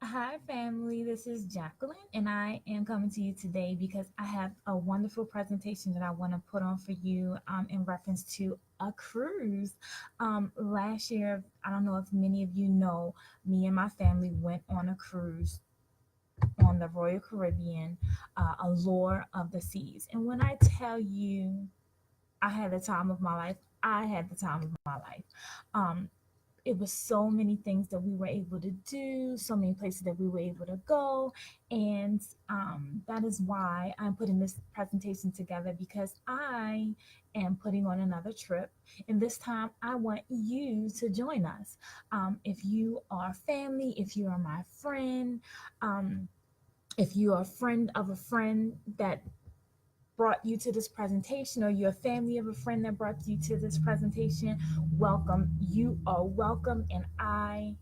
Hi, family. This is Jacqueline, and I am coming to you today because I have a wonderful presentation that I want to put on for you in reference to a cruise. Last year, I don't know if many of you know, me and my family went on a cruise on the Royal Caribbean, Allure of the Seas. And when I tell you I had the time of my life, I had the time of my life. Um, it was so many things that we were able to do, so many places that we were able to go. And that is why I'm putting this presentation together because I am putting on another trip. And this time I want you to join us. If you are family, if you are my friend, um, if you are a friend of a friend that brought you to this presentation or you're a family of a friend that brought you to this presentation, welcome. You are welcome, and I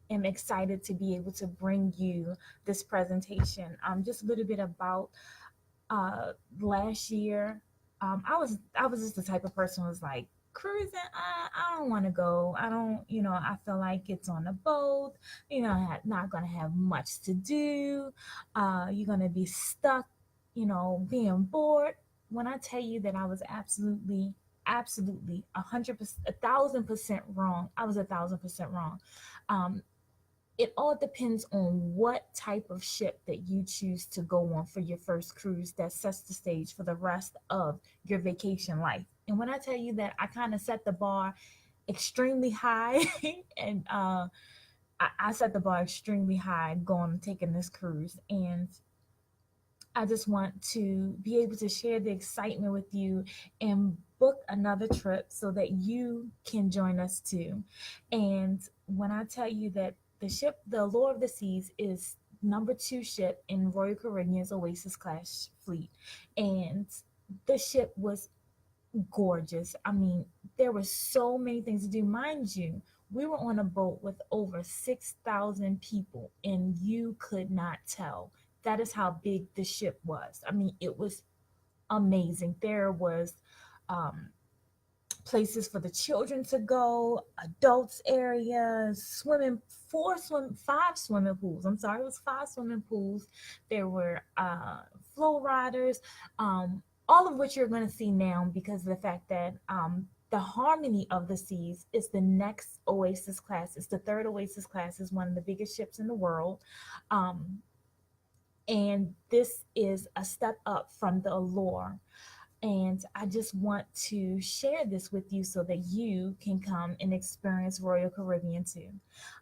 am excited to be able to bring you this presentation. Just a little bit about uh, last year. I was just the type of person who was like, cruising, I don't want to go. I don't, I feel like it's on a boat, not going to have much to do. You're going to be stuck, being bored. When I tell you that I was absolutely 100%, 1,000% wrong, I was 1,000% wrong. Um, it all depends on what type of ship that you choose to go on for your first cruise that sets the stage for the rest of your vacation life. And when I tell you that I kind of set the bar extremely high, and I set the bar extremely high going taking this cruise, and I just want to be able to share the excitement with you and book another trip so that you can join us too. And when I tell you that the ship, the Allure of the Seas, is number two ship in Royal Caribbean's Oasis class fleet. And the ship was gorgeous. I mean, there were so many things to do. Mind you, we were on a boat with over 6,000 people, and you could not tell. That is how big the ship was. I mean, it was amazing. There was um, places for the children to go, adults areas, five swimming pools. I'm sorry, it was five swimming pools. There were flow riders, all of which you're going to see now because of the fact that the Harmony of the Seas is the next Oasis class. It's the third Oasis class. Is one of the biggest ships in the world. Um, and this is a step up from the Allure. And I just want to share this with you so that you can come and experience Royal Caribbean too.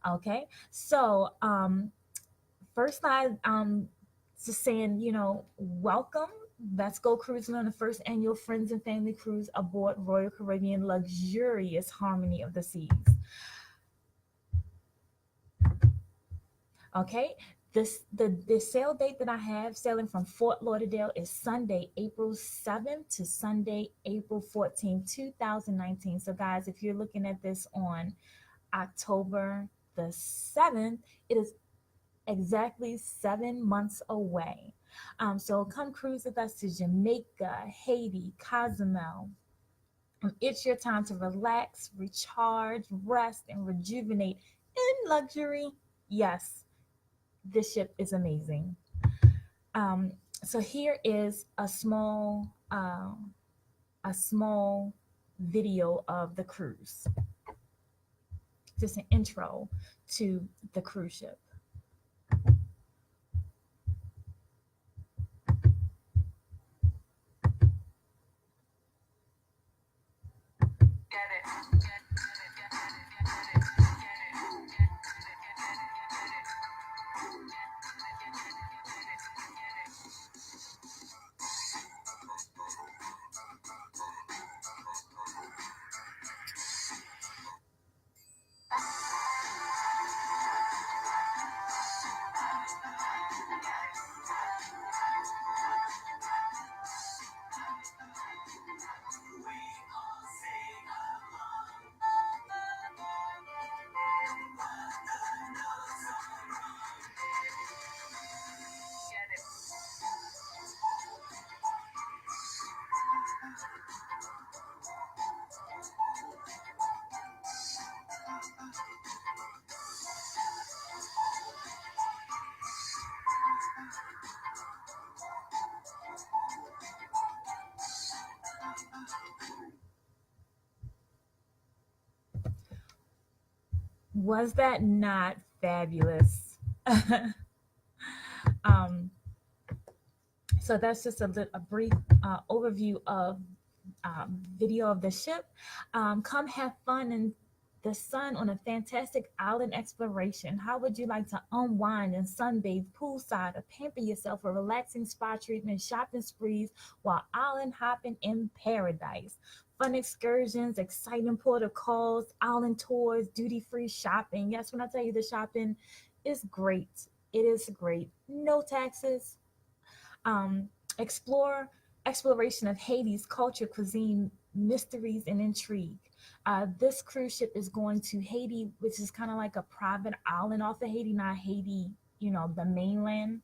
Okay. So, first, just saying, welcome. Let's go cruising on the first annual Friends and Family Cruise aboard Royal Caribbean Luxurious Harmony of the Seas. Okay. The sail date that I have sailing from Fort Lauderdale is Sunday, April 7th to Sunday, April 14th, 2019. So guys, if you're looking at this on October the 7th, it is exactly 7 months away. So come cruise with us to Jamaica, Haiti, Cozumel. It's your time to relax, recharge, rest, and rejuvenate in luxury. Yes, this ship is amazing. Um, so here is a small video of the cruise, just an intro to the cruise ship. Was that not fabulous? um, so that's just a brief overview of video of the ship. Come have fun in the sun on a fantastic island exploration. How would you like to unwind and sunbathe poolside or pamper yourself for relaxing spa treatment, shopping sprees while island hopping in paradise? Fun excursions, exciting port of calls, island tours, duty-free shopping. Yes, when I tell you the shopping is great, it is great. No taxes. um, explore exploration of Haiti's culture, cuisine, mysteries, and intrigue. This cruise ship is going to Haiti, which is kind of like a private island off of Haiti, not Haiti, the mainland.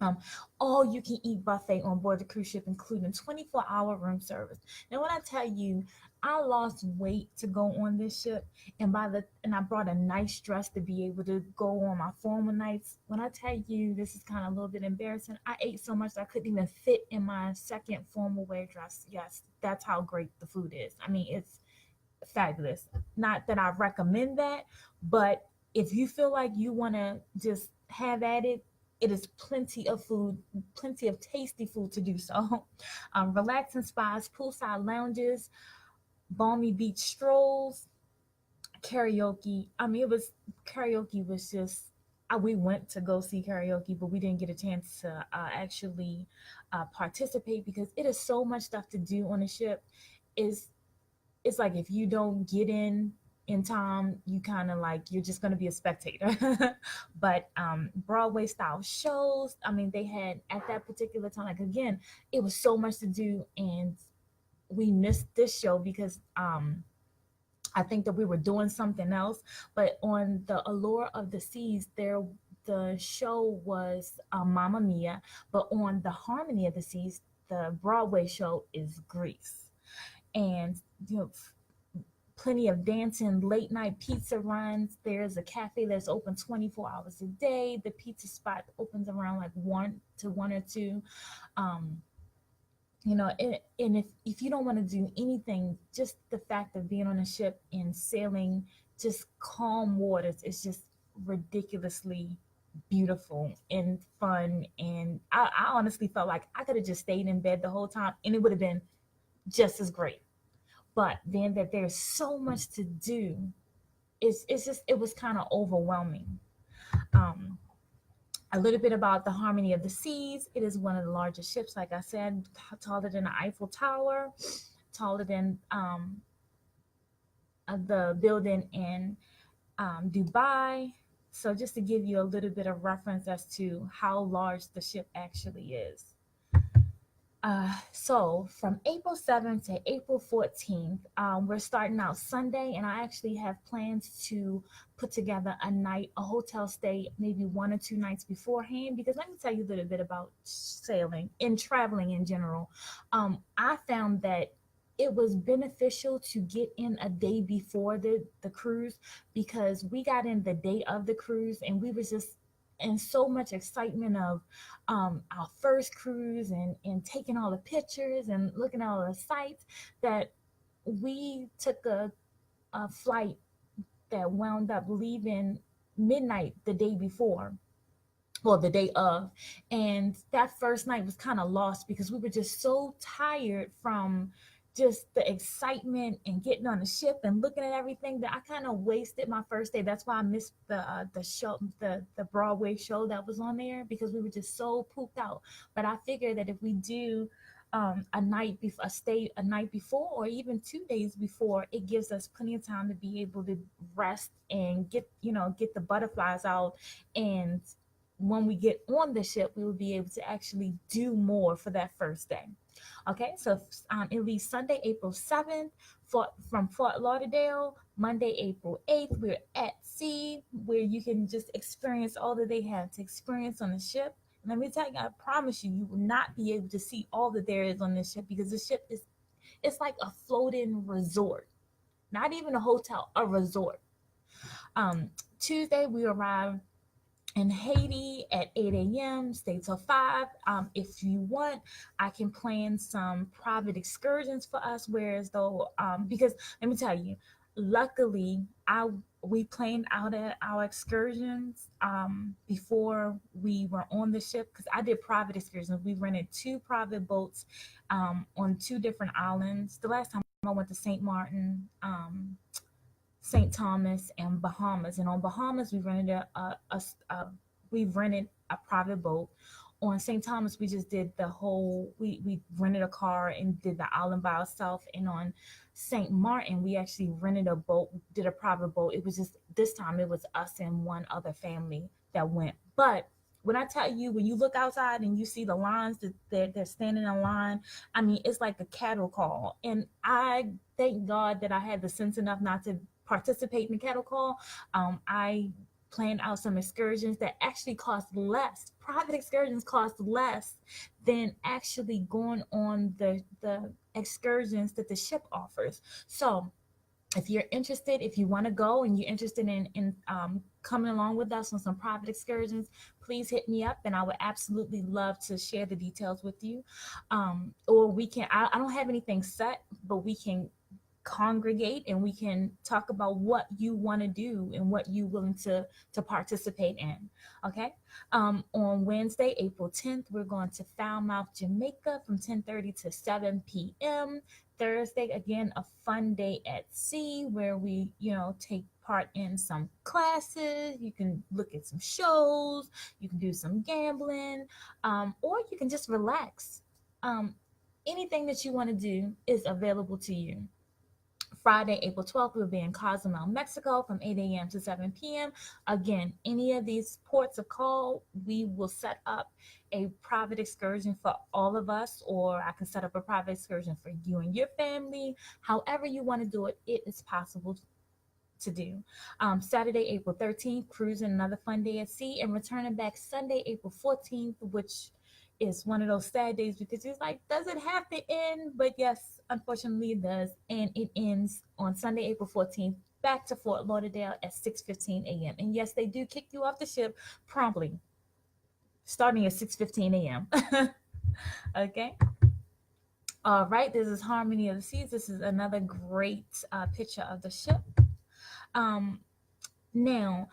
Um, all you can eat buffet on board the cruise ship, including 24-hour room service. Now, when I tell you, I lost weight to go on this ship, and I brought a nice dress to be able to go on my formal nights. When I tell you, this is kind of a little bit embarrassing. I ate so much that I couldn't even fit in my second formal wear dress. Yes, that's how great the food is. I mean, it's fabulous. Not that I recommend that, but if you feel like you want to just have at it, it is plenty of food, plenty of tasty food to do so. Relaxing spas, poolside lounges, balmy beach strolls, karaoke. I mean, karaoke was just. We went to go see karaoke, but we didn't get a chance to actually participate because it is so much stuff to do on the ship. Is it's like if you don't get in time, you kind of like you're just going to be a spectator. But Broadway style shows, I mean, they had at that particular time, like again, it was so much to do, and we missed this show because I think that we were doing something else. But on the Allure of the Seas, the show was Mamma Mia, but on the Harmony of the Seas, the Broadway show is Grease. And you know, plenty of dancing, late night pizza runs. There's a cafe that's open 24 hours a day. The pizza spot opens around like 1 or 2. Um, and if you don't want to do anything, just the fact of being on a ship and sailing just calm waters is just ridiculously beautiful and fun. And I honestly felt like I could have just stayed in bed the whole time and it would have been just as great. But then that there's so much to do, it's just it was kind of overwhelming. Um, a little bit about the Harmony of the Seas. It is one of the largest ships, like I said, taller than the Eiffel Tower, taller than the building in Dubai. So just to give you a little bit of reference as to how large the ship actually is. So from April 7th to April 14th, we're starting out Sunday, and I actually have plans to put together a hotel stay, maybe 1 or 2 nights beforehand. Because let me tell you a little bit about sailing and traveling in general. I found that it was beneficial to get in a day before the cruise because we got in the day of the cruise and we was just in so much excitement of our first cruise and taking all the pictures and looking at all the sights that we took a flight that wound up leaving midnight the day before or the day of. And that first night was kind of lost because we were just so tired from just the excitement and getting on the ship and looking at everything that I kind of wasted my first day. That's why I missed the show, the Broadway show that was on there because we were just so pooped out. But I figured that if we do a stay a night before or even 2 days before, it gives us plenty of time to be able to rest and get the butterflies out. And when we get on the ship, we will be able to actually do more for that first day. Okay, so it leaves Sunday, April 7th from Fort Lauderdale. Monday, April 8th, we're at sea where you can just experience all that they have to experience on the ship. And let me tell you, I promise you, you will not be able to see all that there is on this ship because the ship it's like a floating resort, not even a hotel, a resort. Tuesday, we arrived in Haiti at 8 a.m., stay till 5. If you want, I can plan some private excursions for us, whereas though, because let me tell you, luckily, we planned out our excursions before we were on the ship, because I did private excursions. We rented two private boats on two different islands. The last time I went to St. Martin, St. Thomas, and Bahamas. And on Bahamas, we rented a private boat. On St. Thomas, we just did the whole. We rented a car and did the island by ourselves. And on St. Martin, we actually rented a boat, did a private boat. It was just this time it was us and one other family that went. But when I tell you, when you look outside and you see the lines that they're standing in line, I mean, it's like a cattle call. And I thank God that I had the sense enough not to participate in the cattle call. I planned out some excursions that actually cost less. Private excursions cost less than actually going on the excursions that the ship offers. So if you're interested, if you want to go and you're interested in coming along with us on some private excursions, please hit me up and I would absolutely love to share the details with you. Or we can, I don't have anything set, but we can congregate and we can talk about what you want to do and what you're willing to participate in. Okay. On Wednesday, April 10th, we're going to Falmouth, Jamaica from 10:30 to 7 p.m. Thursday, again, a fun day at sea where we, take part in some classes. You can look at some shows, you can do some gambling, or you can just relax. Anything that you want to do is available to you. Friday, April 12th, we'll be in Cozumel, Mexico from 8 a.m. to 7 p.m. Again, any of these ports of call, we will set up a private excursion for all of us, or I can set up a private excursion for you and your family. However you want to do it, it is possible to do. Saturday, April 13th, cruising, another fun day at sea, and returning back Sunday, April 14th, which is one of those sad days because it's like, does it have to end? But yes, unfortunately it does. And it ends on Sunday, April 14th, back to Fort Lauderdale at 6:15 a.m. And yes, they do kick you off the ship promptly, starting at 6:15 a.m. Okay. All right, this is Harmony of the Seas. This is another great picture of the ship. Now,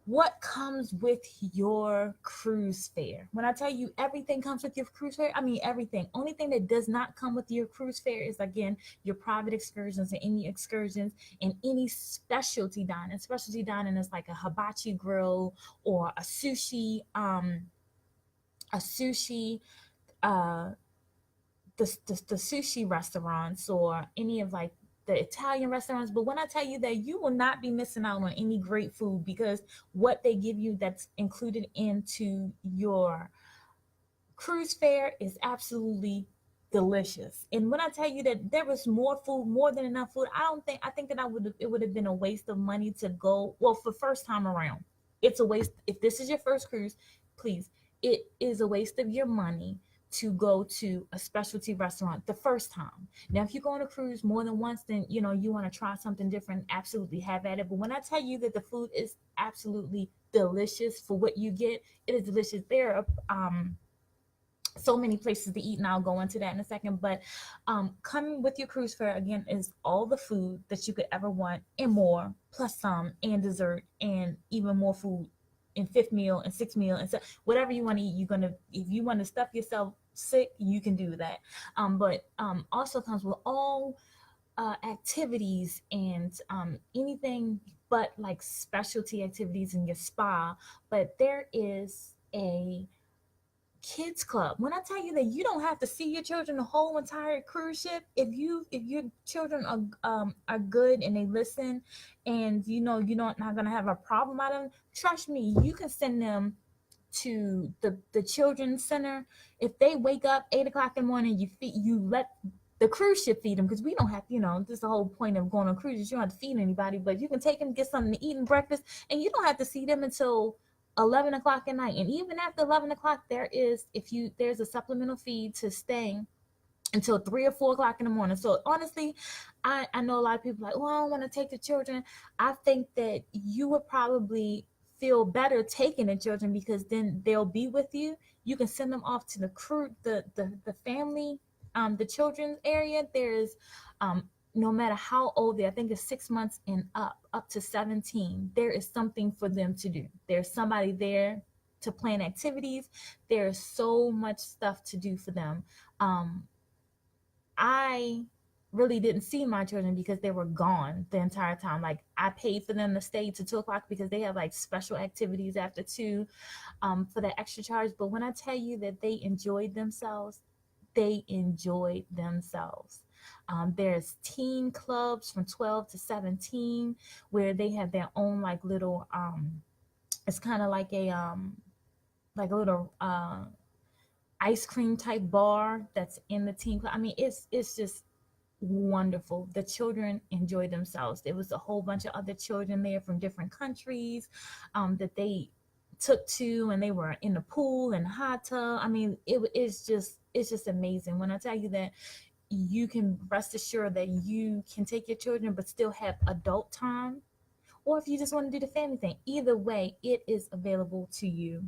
what comes with your cruise fare? When I tell you everything comes with your cruise fare, I mean everything. Only thing that does not come with your cruise fare is, again, your private excursions and any excursions and any specialty dining. Specialty dining is like a hibachi grill or a sushi, uh, the sushi restaurants, or any of like the Italian restaurants. But when I tell you that you will not be missing out on any great food, because what they give you that's included into your cruise fare is absolutely delicious. And when I tell you that there was more food, more than enough food, I think that it would have been a waste of money to go. Well, for first time around, it's a waste. If this is your first cruise, please, it is a waste of your money to go to a specialty restaurant the first time. Now, if you go on a cruise more than once, then you want to try something different, absolutely have at it. But when I tell you that the food is absolutely delicious for what you get, it is delicious. There are so many places to eat, and I'll go into that in a second. But coming with your cruise fare, again, is all the food that you could ever want and more, plus some, and dessert, and even more food in fifth meal and sixth meal, and so whatever you want to eat, if you want to stuff yourself sick, you can do that. But also comes with all activities and anything but like specialty activities in your spa. But there is a kids club. When I tell you that you don't have to see your children the whole entire cruise ship, if your children are good and they listen, and you're not gonna have a problem out of them, trust me, you can send them to the children's center. If they wake up 8 o'clock in the morning, you let the cruise ship feed them, because we don't have, this is the whole point of going on cruises. You don't have to feed anybody, but you can take them, get something to eat and breakfast, and you don't have to see them until 11 o'clock at night. And even after 11 o'clock, there's a supplemental fee to stay until 3 or 4 o'clock in the morning. So honestly, I know a lot of people like, well, I don't want to take the children. I think that you would probably feel better taking the children, because then they'll be with you. You can send them off to the crew, the family, the children's area. There's no matter how old they are, I think it's 6 months and up to 17, there is something for them to do. There's somebody there to plan activities. There's so much stuff to do for them. Um, I really didn't see my children because they were gone the entire time. Like I paid for them to stay to 2 o'clock because they have like special activities after two, for the extra charge. But when I tell you that they enjoyed themselves, they enjoyed themselves. There's teen clubs from 12 to 17 where they have their own like little it's kind of like a little ice cream type bar that's in the teen club. I mean, it's just wonderful. The children enjoyed themselves. There was a whole bunch of other children there from different countries that they took to, and they were in the pool and hot tub. I mean, it's just amazing. When I tell you that you can rest assured that you can take your children but still have adult time, or if you just want to do the family thing, either way, it is available to you.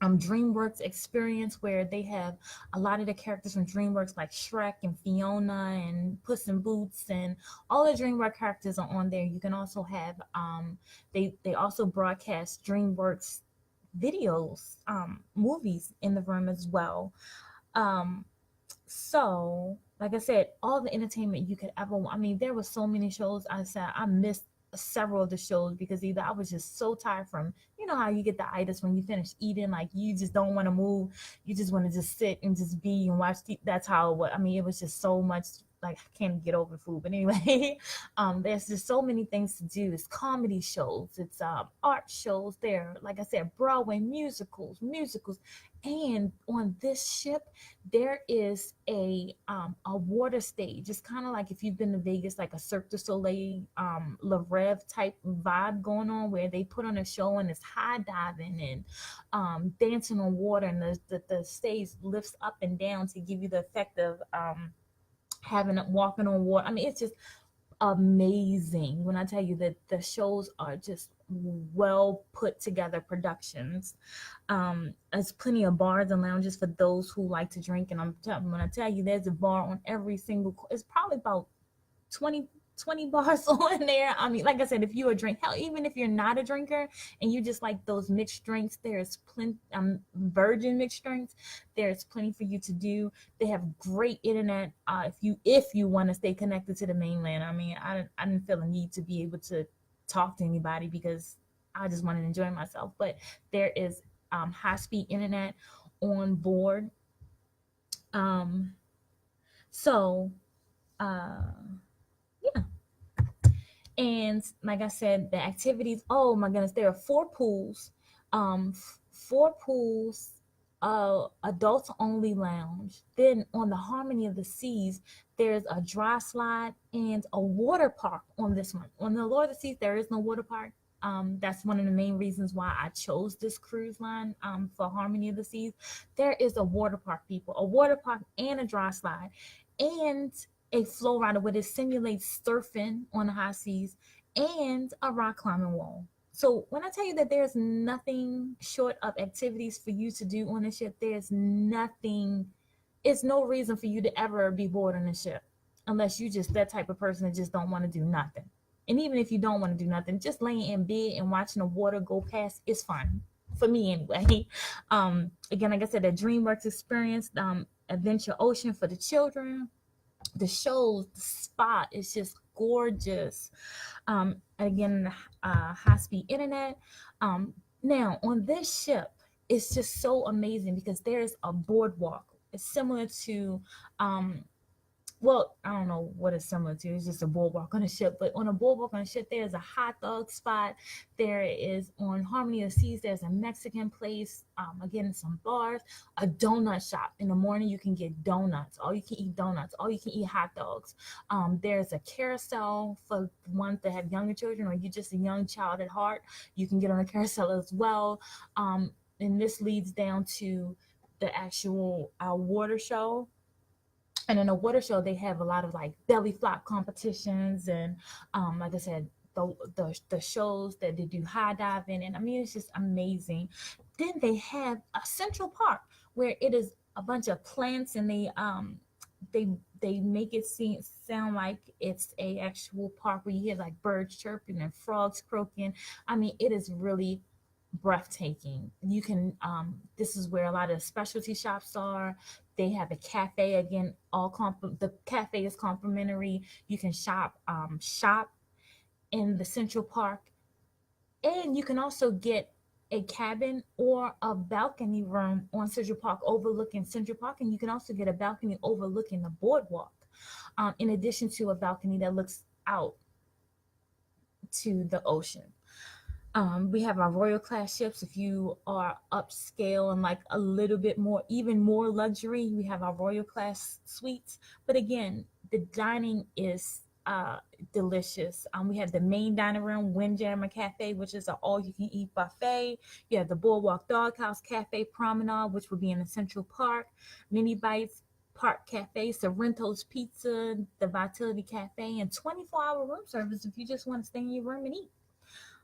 DreamWorks experience where they have a lot of the characters from DreamWorks like Shrek and Fiona and Puss in Boots, and all the DreamWorks characters are on there. You can also have they also broadcast DreamWorks videos, movies in the room as well. Um, so, like I said, all the entertainment you could ever want. I mean, there were so many shows. I said I missed several of the shows because either I was just so tired from, how you get the itis when you finish eating, like you just don't want to move, you just want to just sit and just be and watch. That's how it was. I mean, it was just so much. Like I can't get over food, but anyway, there's just so many things to do. It's comedy shows, it's art shows. There, like I said, Broadway musicals, and on this ship there is a water stage. It's kind of like if you've been to Vegas, like a Cirque du Soleil, Le Rêve type vibe going on, where they put on a show and it's high diving and dancing on water, and the stage lifts up and down to give you the effect of having it walking on water. I mean, it's just amazing when I tell you that the shows are just well put together productions. There's plenty of bars and lounges for those who like to drink, and when I tell you, there's a bar on every single. It's probably about 20 20 bars on there. I mean, like I said, if you're a drink, hell, even if you're not a drinker and you just like those mixed drinks, there's plenty, virgin mixed drinks. There's plenty for you to do. They have great internet. If you want to stay connected to the mainland. I mean, I didn't feel a need to be able to talk to anybody because I just wanted to enjoy myself. But there is high speed internet on board. Um, so uh, yeah. And like I said, the activities, oh my goodness, there are four pools, adults only lounge. Then on the Harmony of the Seas, there's a dry slide and a water park on this one. On the Lord of the Seas, there is no water park. That's one of the main reasons why I chose this cruise line, for Harmony of the Seas. There is a water park, people, a water park and a dry slide, and a flow rider where it simulates surfing on the high seas, and a rock climbing wall. So when I tell you that there's nothing short of activities for you to do on the ship, there's nothing. It's no reason for you to ever be bored on the ship, unless you just that type of person that just don't want to do nothing. And even if you don't want to do nothing, just laying in bed and watching the water go past is fun for me anyway. Again, like I said, the DreamWorks experience, Adventure Ocean for the children, the shows, the spot is just gorgeous. Again, high speed internet. Now on this ship, it's just so amazing because there's a boardwalk. It's similar to well, I don't know what it's similar to. It's just a boardwalk on a ship. But on a boardwalk on a ship, there's a hot dog spot. There is on Harmony of the Seas, there's a Mexican place. Again, some bars, a donut shop. In the morning, you can get donuts. All you can eat donuts. All you can eat hot dogs. There's a carousel for ones that have younger children, or you're just a young child at heart. You can get on a carousel as well. And this leads down to the actual water show. And in a water show, they have a lot of like belly flop competitions, and like I said, the shows that they do high diving, and I mean it's just amazing. Then they have a Central Park where it is a bunch of plants, and they make it sound like it's a actual park where you hear like birds chirping and frogs croaking. I mean, it is really breathtaking. You can this is where a lot of specialty shops are. They have a cafe again. The cafe is complimentary. You can shop in the Central Park, and you can also get a cabin or a balcony room on Central Park overlooking Central Park, and you can also get a balcony overlooking the boardwalk, in addition to a balcony that looks out to the ocean. We have our royal class ships. If you are upscale and like a little bit more, even more luxury, we have our royal class suites. But again, the dining is delicious. We have the main dining room, Windjammer Cafe, which is an all-you-can-eat buffet. You have the Boardwalk Doghouse Cafe Promenade, which will be in the Central Park. Mini Bites Park Cafe, Sorrento's Pizza, the Vitality Cafe, and 24-hour room service if you just want to stay in your room and eat.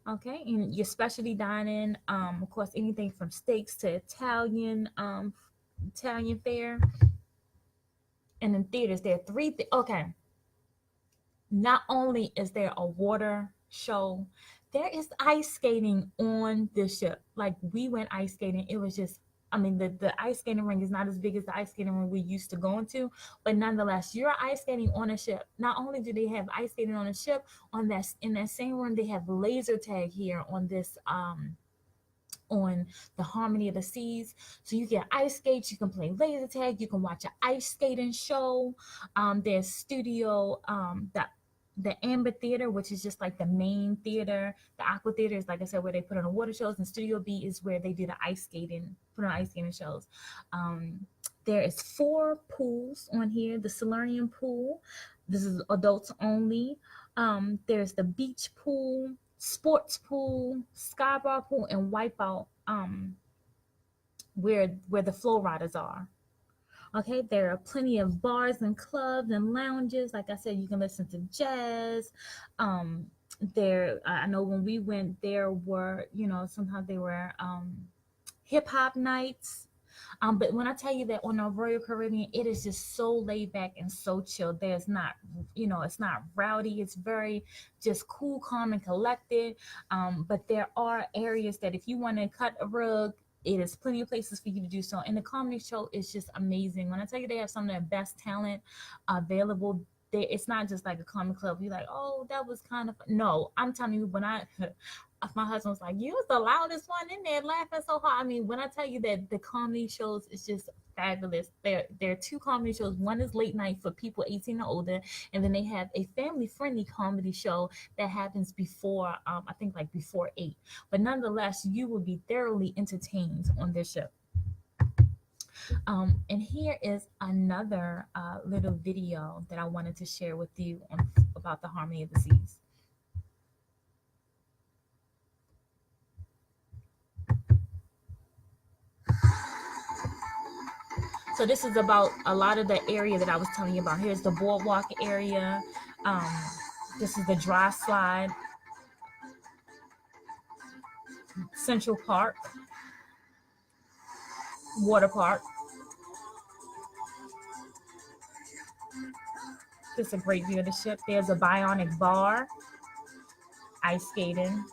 Okay, and your specialty dining, of course, anything from steaks to Italian fare. And in theaters, there are okay. Not only is there a water show, there is ice skating on the ship. Like we went ice skating, it was just, I mean, the ice skating ring is not as big as the ice skating ring we used to going to, but nonetheless, you're ice skating on a ship. Not only do they have ice skating on a ship, in that same room they have laser tag here on this on the Harmony of the Seas. So you get ice skates, you can play laser tag, you can watch an ice skating show. There's studio the Amber Theater, which is just like the main theater. The Aqua Theater is, like I said, where they put on the water shows, and Studio B is where they do the put on ice skating shows. There is 4 pools on here. The Solarium Pool, this is adults only. There's the beach pool, sports pool, skybar pool, and wipeout, where the flow riders are. Okay, there are plenty of bars and clubs and lounges. Like I said, you can listen to jazz. I know when we went, there were, sometimes there were hip hop nights. But when I tell you that on the Royal Caribbean, it is just so laid back and so chill. There's not, it's not rowdy. It's very just cool, calm, and collected. But there are areas that if you want to cut a rug, it is plenty of places for you to do so. And the comedy show is just amazing. When I tell you they have some of their best talent available, it's not just like a comedy club. You're like, oh, that was kind of no. I'm telling you, my husband was like, you was the loudest one in there laughing so hard. I mean, when I tell you that the comedy shows is just fabulous. There are 2 comedy shows. One is late night for people 18 or older, and then they have a family-friendly comedy show that happens before, I think like before 8. But nonetheless, you will be thoroughly entertained on this show. And here is another little video that I wanted to share with you about the Harmony of the Seas. So this is about a lot of the area that I was telling you about. Here's the boardwalk area. This is the dry slide. Central Park. Water Park. This is a great view of the ship. There's a bionic bar. Ice skating.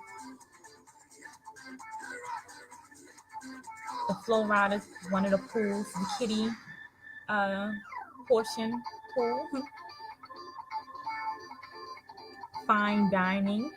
The flow ride is one of the pools, the kiddie portion pool. Fine dining.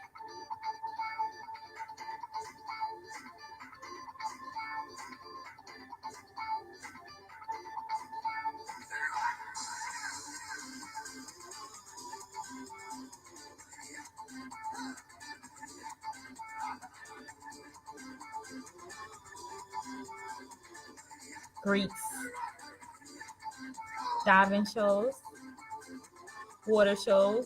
Greeks, diving shows, water shows.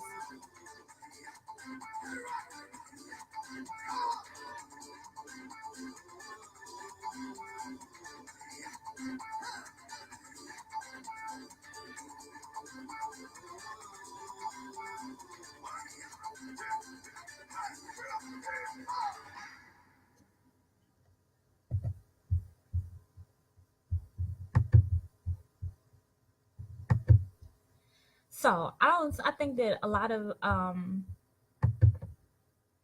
So I think that a lot of I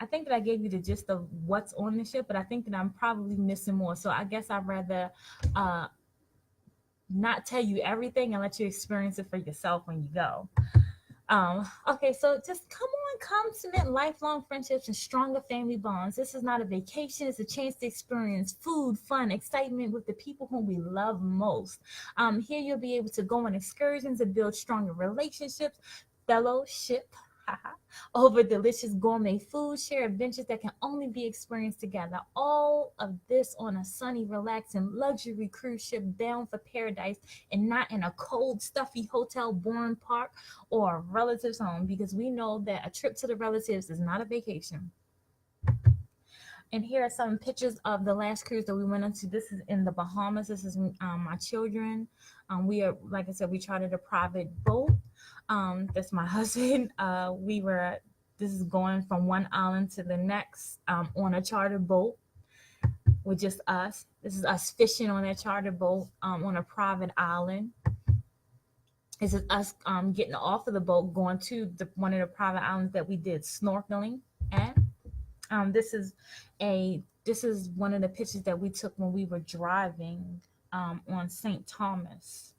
think that I gave you the gist of what's on the ship, but I think that I'm probably missing more. So I guess I'd rather uh, not tell you everything and let you experience it for yourself when you go. Okay, so just come on, come cement lifelong friendships and stronger family bonds. This is not a vacation, it's a chance to experience food, fun, excitement with the people whom we love most. Here you'll be able to go on excursions and build stronger relationships, fellowship, over delicious gourmet food, share adventures that can only be experienced together. All of this on a sunny, relaxing luxury cruise ship bound for paradise and not in a cold, stuffy hotel, boring park, or a relative's home, because we know that a trip to the relatives is not a vacation. And here are some pictures of the last cruise that we went on to. This is in the Bahamas. This is my children. We are, like I said, we chartered a private boat. That's my husband. This is going from one island to the next on a chartered boat with just us. This is us fishing on that chartered boat on a private island. This is us getting off of the boat, going to one of the private islands that we did snorkeling at. This is one of the pictures that we took when we were driving on St. Thomas.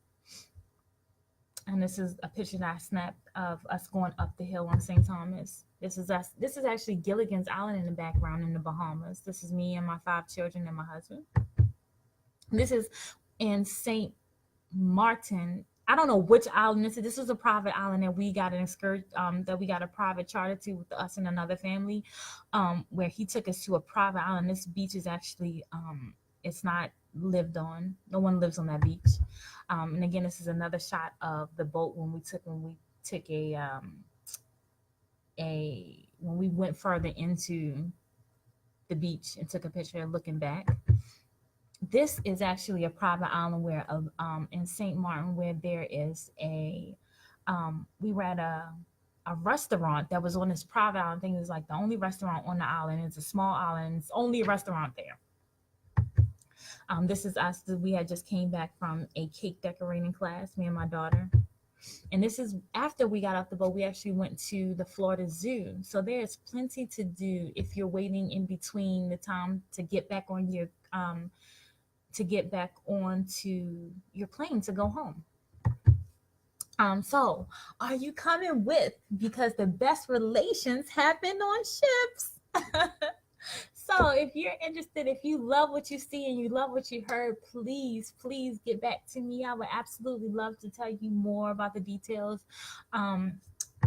And this is a picture that I snapped of us going up the hill on St. Thomas. This is us. This is actually Gilligan's Island in the background in the Bahamas. This is me and my 5 children and my husband. This is in St. Martin. I don't know which island this is. This was a private island that we got that we got a private charter to with us and another family, where he took us to a private island. This beach is actually it's not lived on. No one lives on that beach. And again, this is another shot of the boat when we took when we went further into the beach and took a picture looking back. This is actually a private island where in St. Martin, where there is we were at a restaurant that was on this private island. I think it was like the only restaurant on the island. It's a small island. It's only a restaurant there. This is us. We had just came back from a cake decorating class, me and my daughter. And this is after we got off the boat, we actually went to the Florida Zoo. So there's plenty to do if you're waiting in between the time to get back on your onto your plane to go home. So are you coming with? Because the best relations happen on ships. So if you're interested, if you love what you see and you love what you heard, please get back to me. I would absolutely love to tell you more about the details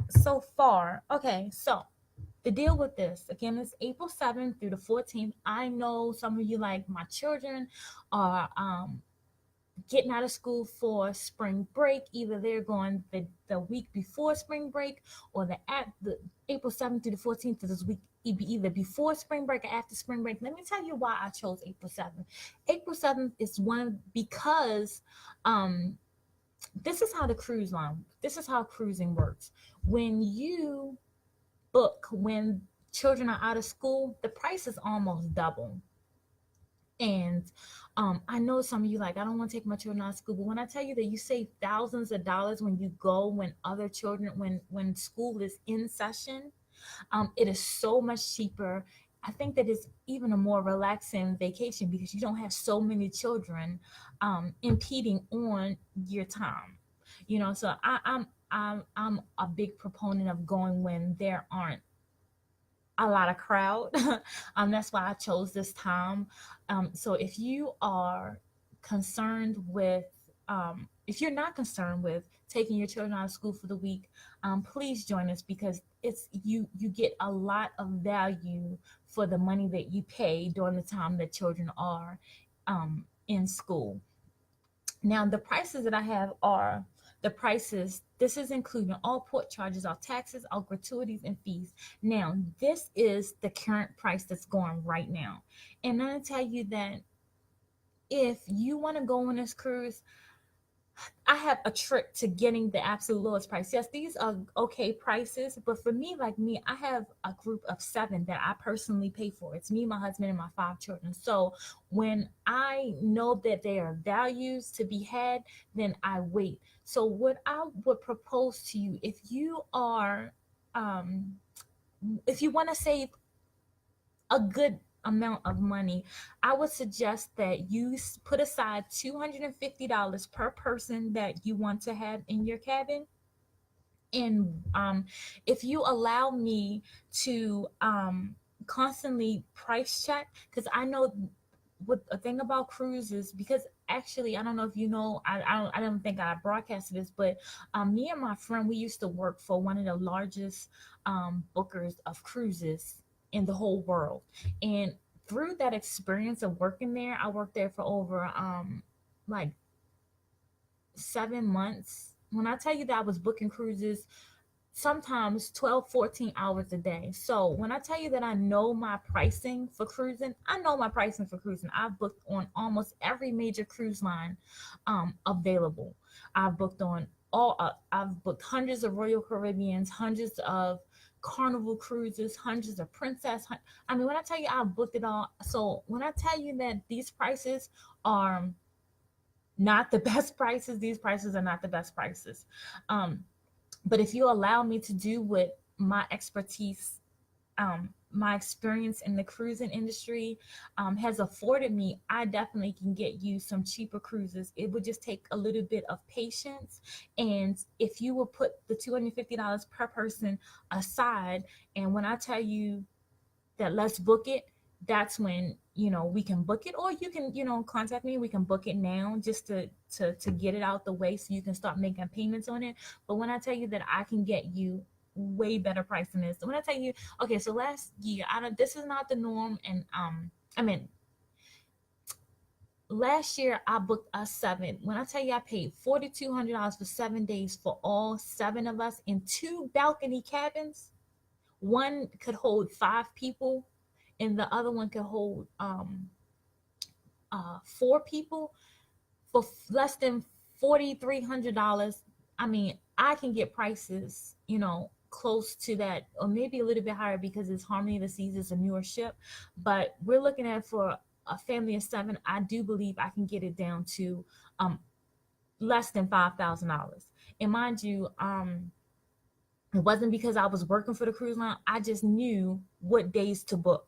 so far. Okay, so the deal with this, again, is April 7th through the 14th. I know some of you, like my children, are getting out of school for spring break. Either they're going the week before spring break, or the April 7th through the 14th of this week, either before spring break or after spring break. Let me tell you why I chose April 7th. April 7th is because this is how cruising works. When you book when children are out of school, the price is almost double. And I know some of you like, I don't want to take my children out of school, but when I tell you that you save thousands of dollars when you go when other children, when school is in session, it is so much cheaper. I think that it's even a more relaxing vacation because you don't have so many children impeding on your time. So I'm a big proponent of going when there aren't a lot of crowd. That's why I chose this time. So if you are concerned with, if you're not concerned with taking your children out of school for the week, please join us, because you get a lot of value for the money that you pay during the time that children are in school. Now, the prices that I have are the prices. This is including all port charges, all taxes, all gratuities and fees. Now, this is the current price that's going right now. And I'm going to tell you that if you want to go on this cruise, I have a trick to getting the absolute lowest price. Yes, these are okay prices, but for me, like me, I have a group of 7 that I personally pay for. It's me, my husband, and my 5 children. So when I know that there are values to be had, then I wait. So what I would propose to you, um, if you want to save a good amount of money, I would suggest that you put aside $250 per person that you want to have in your cabin. And if you allow me to constantly price check, because I know what a thing about cruises, because actually I don't know if you know, I don't think I broadcasted this, but me and my friend, we used to work for one of the largest bookers of cruises in the whole world. And through that experience of working there, I worked there for over like 7 months. When I tell you that I was booking cruises sometimes 12, 14 hours a day. So when I tell you that I know my pricing for cruising, I know my pricing for cruising. I've booked on almost every major cruise line available. I've booked on I've booked hundreds of Royal Caribbeans, hundreds of Carnival cruises, hundreds of Princess. I mean, when I tell you I've booked it all. So when I tell you that these prices are not the best prices, these prices are not the best prices. Um, but if you allow me to do what my expertise, my experience in the cruising industry has afforded me, I definitely can get you some cheaper cruises. It would just take a little bit of patience. And if you will put the $250 per person aside, and when I tell you that let's book it, that's when we can book it, or you can contact me, we can book it now, just to get it out the way so you can start making payments on it. But when I tell you that I can get you way better price than this, when I tell you, okay, so last year, I don't this is not the norm. And I mean, last year I booked us 7. When I tell you I paid $4,200 for 7 days for all 7 of us in 2 balcony cabins. One could hold 5 people, and the other one could hold 4 people for less than $4,300. I mean, I can get prices, close to that, or maybe a little bit higher, because it's Harmony of the Seas is a newer ship. But we're looking at, for a family of 7, I do believe I can get it down to less than $5,000. And mind you, it wasn't because I was working for the cruise line. I just knew what days to book.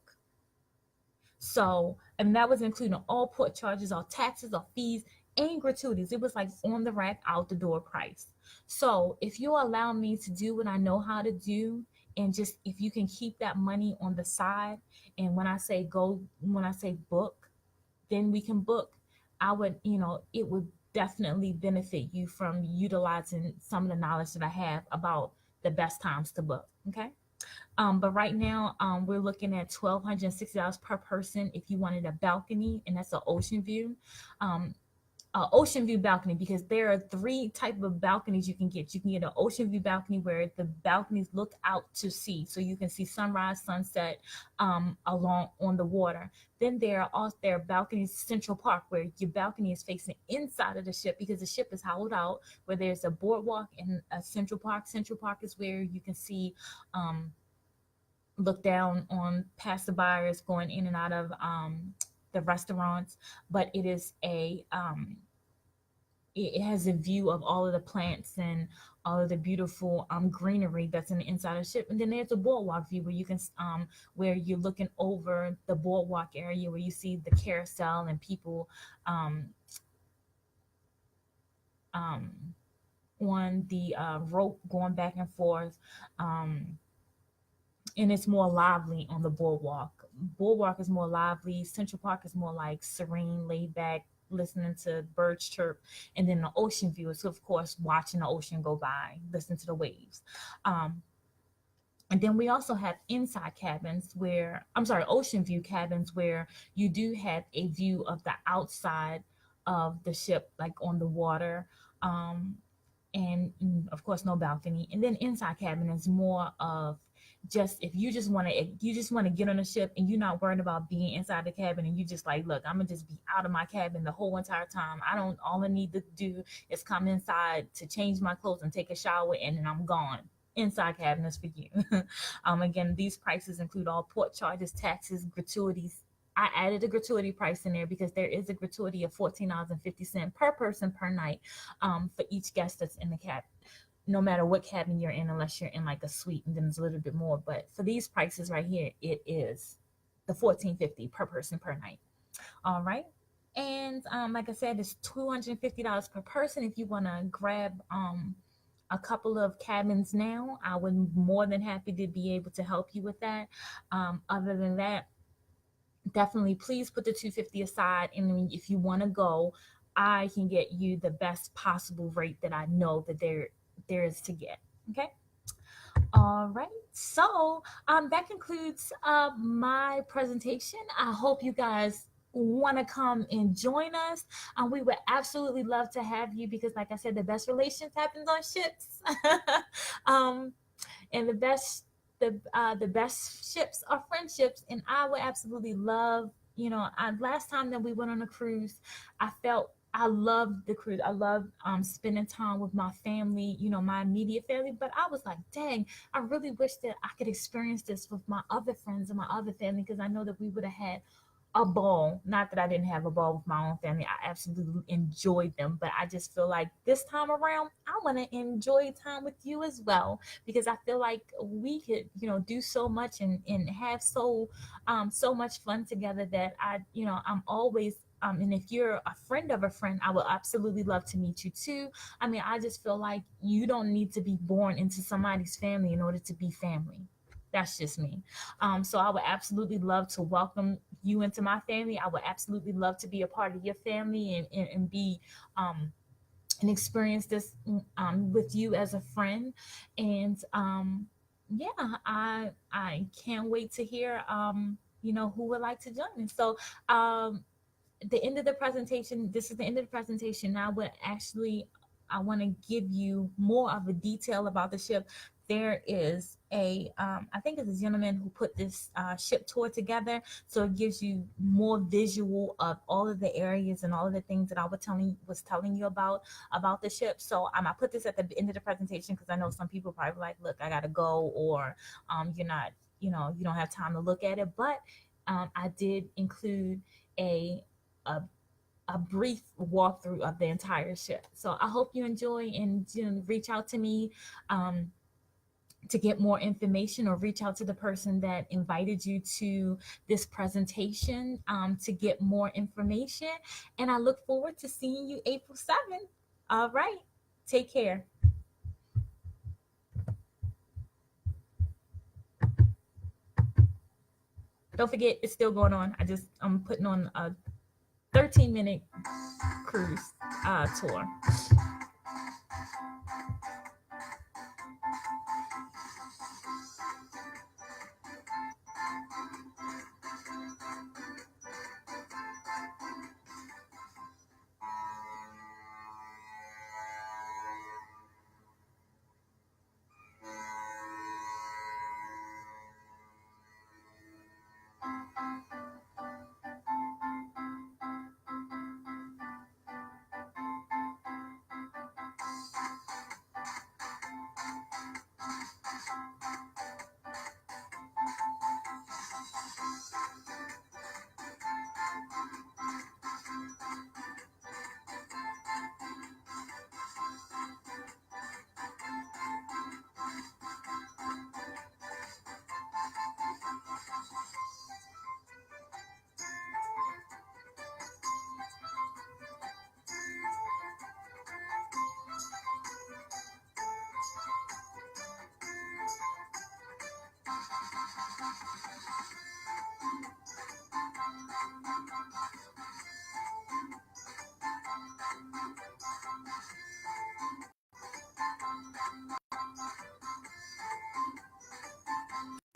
So, and that was including all port charges, all taxes, all fees, and gratuities. It was like on the rack, out the door price. So, if you allow me to do what I know how to do, and just if you can keep that money on the side, and when I say go, when I say book, then we can book. I would, it would definitely benefit you from utilizing some of the knowledge that I have about the best times to book. Okay. But right now, we're looking at $1,260 per person if you wanted a balcony, and that's an ocean view. Um, Ocean view balcony, because there are 3 type of balconies you can get. You can get an ocean view balcony where the balconies look out to sea, so you can see sunrise, sunset along on the water. Then there are balconies Central Park, where your balcony is facing inside of the ship, because the ship is hollowed out, where there's a boardwalk and a Central Park. Central Park is where you can see look down on passerbyers going in and out of the restaurants. But it has a view of all of the plants and all of the beautiful greenery that's in the inside of the ship. And then there's a boardwalk view where you can where you're looking over the boardwalk area, where you see the carousel and people um, um, on the rope going back and forth. And it's more lively on the boardwalk. Boardwalk is more lively. Central Park is more like serene, laid back, listening to birds chirp. And then the ocean view is, of course, watching the ocean go by, listening to the waves. Um, and then we also have inside cabins where, I'm sorry, ocean view cabins, where you do have a view of the outside of the ship, like on the water. And of course, no balcony. And then inside cabin is more of just if you just want to get on a ship and you're not worried about being inside the cabin, and you just like, look, I'm gonna just be out of my cabin the whole entire time. I don't All I need to do is come inside to change my clothes and take a shower, and then I'm gone. Inside cabin is for you. Again, these prices include all port charges, taxes, gratuities. I added a gratuity price in there because there is a gratuity of $14.50 per person per night, for each guest that's in the cabin, no matter what cabin you're in, unless you're in like a suite, and then it's a little bit more. But for these prices right here, it is the $14.50 per person per night. All right. And like I said, it's $250 per person. If you want to grab a couple of cabins now, I would more than happy to be able to help you with that. Other than that, definitely please put the 250 aside, and if you want to go, I can get you the best possible rate that I know that there is to get. Okay. All right. So that concludes my presentation. I hope you guys want to come and join us. We would absolutely love to have you because, like I said, the best relations happens on ships. um, and the best ships are friendships, and I would absolutely love, last time that we went on a cruise, I loved the cruise. I loved spending time with my family, my immediate family. But I was like, dang, I really wish that I could experience this with my other friends and my other family, because I know that we would have had a ball. Not that I didn't have a ball with my own family. I absolutely enjoyed them. But I just feel like this time around, I want to enjoy time with you as well, because I feel like we could, do so much and have so much fun together that I'm always and if you're a friend of a friend, I would absolutely love to meet you too. I mean, I just feel like you don't need to be born into somebody's family in order to be family. That's just me. So I would absolutely love to welcome you into my family. I would absolutely love to be a part of your family and be and experience this with you as a friend. And yeah, I can't wait to hear who would like to join me. So the end of the presentation, this is the end of the presentation. I want to give you more of a detail about the ship. There is I think it's a gentleman who put this ship tour together, so it gives you more visual of all of the areas and all of the things that I was telling you about the ship. So I put this at the end of the presentation because I know some people probably like, look, I gotta go, or you're not, you don't have time to look at it. But I did include a a a brief walkthrough of the entire ship. So I hope you enjoy, and reach out to me to get more information, or reach out to the person that invited you to this presentation to get more information. And I look forward to seeing you April 7th. All right. Take care. Don't forget, it's still going on. I'm putting on a 13-minute cruise tour.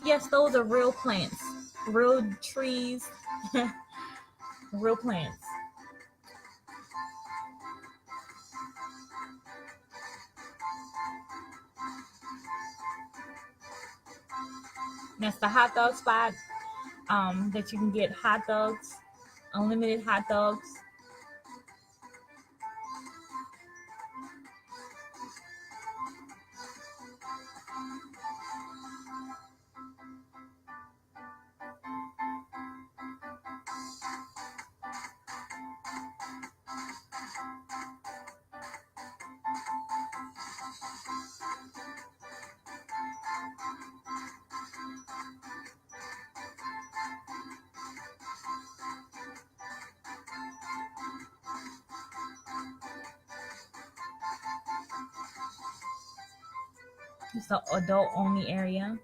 Yes, those are real plants, real trees, real plants. That's the hot dog spot that you can get hot dogs, unlimited hot dogs. It's the adult only area.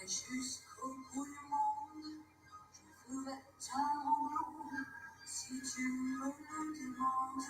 Jusqu'au bout du monde, je ferai ta rencontre si tu me le demandes.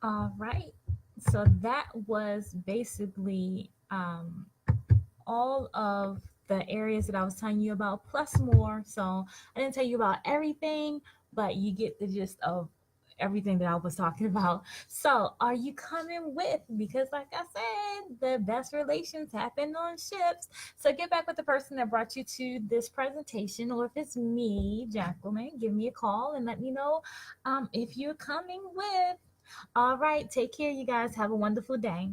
All right. So that was basically all of the areas that I was telling you about, plus more. So I didn't tell you about everything, but you get the gist of everything that I was talking about. So, are you coming with? Because, like I said, the best relations happen on ships. So, get back with the person that brought you to this presentation, or if it's me, Jacqueline, give me a call and let me know if you're coming with. All right, take care, you guys. Have a wonderful day.